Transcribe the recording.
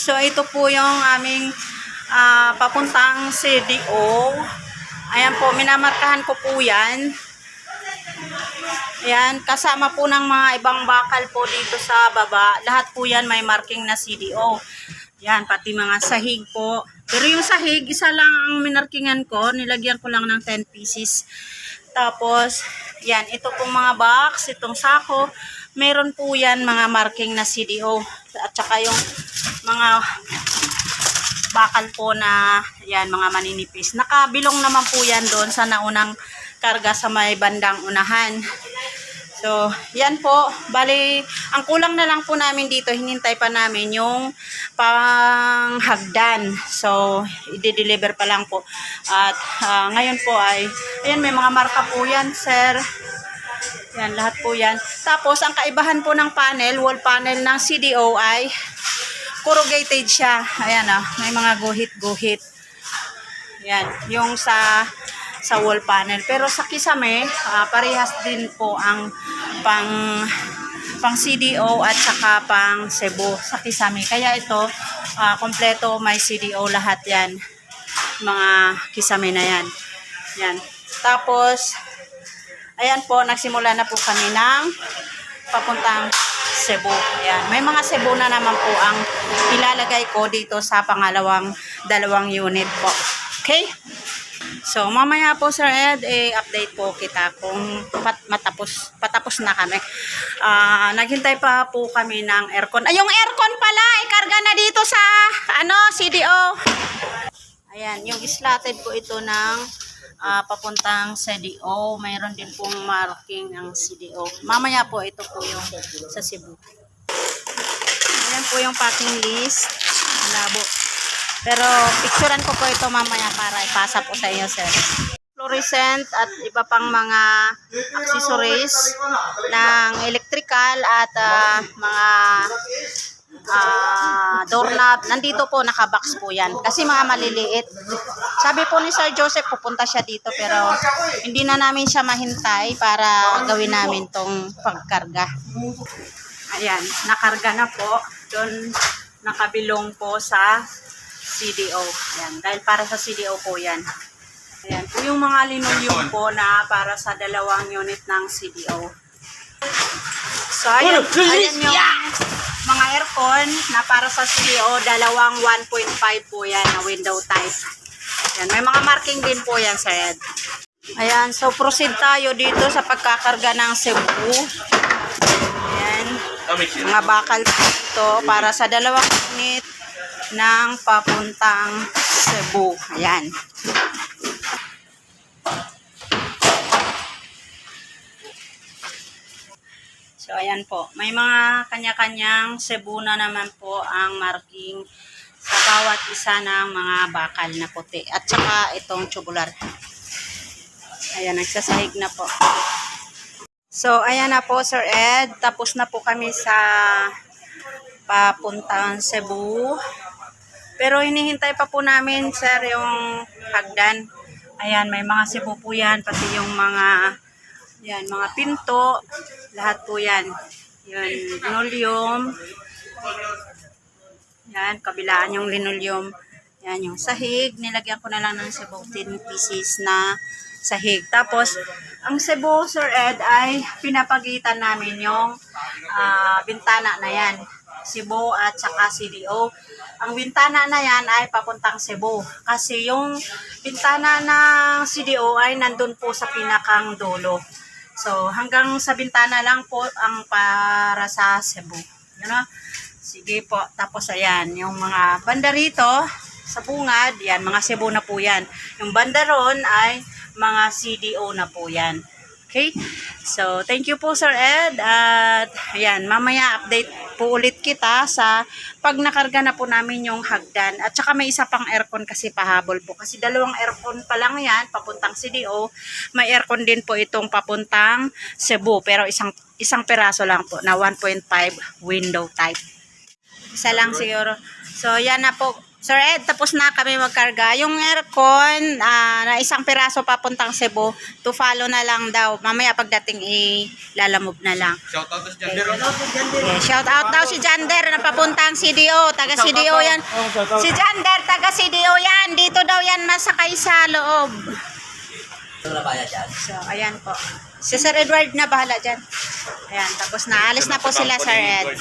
So, ito po yung aming papuntang CDO. Ayan po, minamarkahan ko po yan. Ayan, kasama po ng mga ibang bakal po dito sa baba. Lahat po yan may marking na CDO. Yan, pati mga sahig po. Pero yung sahig, isa lang ang minarkingan ko. Nilagyan ko lang ng 10 pieces. Tapos, yan, ito pong mga box, itong sako. Meron po yan mga marking na CDO. At saka yung mga bakal po na, yan, mga maninipis. Nakabilong naman po yan doon sa naunang karga sa may bandang unahan. So, yan po. Bali, ang kulang na lang po namin dito, hinintay pa namin yung panghagdan. So, i-deliver pa lang po. At ngayon po ay, ayan, may mga marka po yan, sir. Yan, lahat po yan. Tapos, ang kaibahan po ng panel, wall panel ng CDO ay corrugated siya. Ayan, may mga guhit-guhit. Yan, yung sa wall panel. Pero sa kisame, parehas din po ang pang CDO at saka pang Cebu sa kisame. Kaya ito, kompleto may CDO lahat yan. Mga kisame na yan. Yan. Tapos, ayan po, nagsimula na po kami ng papuntang Cebu. Ayan. May mga Cebu na naman po ang ilalagay ko dito sa dalawang unit po. Okay? So, mamaya po, Sir Ed, update po kita kung patapos na kami. Naghintay pa po kami ng aircon. Ay, yung aircon pala, ikarga na dito sa, CDO. Ayan, yung slotted po ito ng papuntang CDO. Mayroon din pong marking ang CDO. Mamaya po, ito po yung sa Cebu. Ayan po yung packing list. Labo. Pero picturean ko po ito mamaya para ipasa po sa inyo, sir. Fluorescent at iba pang mga accessories ng electrical at mga doorknob. Nandito po, nakabox po yan. Kasi mga maliliit. Sabi po ni Sir Joseph, pupunta siya dito pero hindi na namin siya mahintay para gawin namin tong pagkarga. Ayan, nakarga na po. Doon nakabilong po sa CDO. Ayan, dahil para sa CDO po yan. Ayan, po yung mga linoleum po na para sa dalawang unit ng CDO. So, ayan yung mga aircon na para sa CDO, dalawang 1.5 po yan na window type. Ayan, may mga marking din po yan, sir. Ayan, so proceed tayo dito sa pagkakarga ng Cebu. Ayan, mga bakal dito para sa dalawang unit ng papuntang Cebu. Ayan. So, ayan po. May mga kanya-kanyang Cebu na naman po ang marking sa bawat isa ng mga bakal na puti. At saka itong tubular. Ayan, nagsasahig na po. So, ayan na po, Sir Ed. Tapos na po kami sa papuntang Cebu. Pero hinihintay pa po namin, sir, yung hagdan. Ayan, may mga Cebu po yan, pati yung mga pinto, lahat po yan. Yun, linoleum. Yan, kabilaan yung linoleum. Yan, yung sahig, nilagyan ko na lang ng Cebu 10 pieces na sahig. Tapos, ang Cebu, Sir Ed, ay pinapagitan namin yung bintana na yan. Cebu at saka CDO. Ang bintana na yan ay papuntang Cebu. Kasi yung bintana ng CDO ay nandun po sa pinakang dulo. So, hanggang sa bintana lang po ang para sa Cebu. You know? Sige po. Tapos ayan, yung mga banda rito sa bungad, yan, mga Cebu na po yan. Yung banda ron ay mga CDO na po yan. Okay? So, thank you po, Sir Ed. At, ayan, mamaya update po ulit kita sa pag nakarga na po namin yung hagdan. At saka may isa pang aircon kasi pahabol po. Kasi dalawang aircon pa lang yan, papuntang CDO. May aircon din po itong papuntang Cebu. Pero isang peraso lang po na 1.5 window type. Isa lang siguro. So, yan na po. Sir Ed, tapos na kami magkarga. Yung aircon, na isang piraso papuntang Cebu, to follow na lang daw. Mamaya pagdating, lalamove na lang. Shout out to si Jander. Okay, shout out daw si Jander na papuntang CDO. Taga CDO yan. Si Jander, taga CDO yan. Dito daw yan masakay sa loob. So, ayan po. Si Sir Edward na bahala dyan. Ayan, tapos na. Alis na po sila, Sir Ed.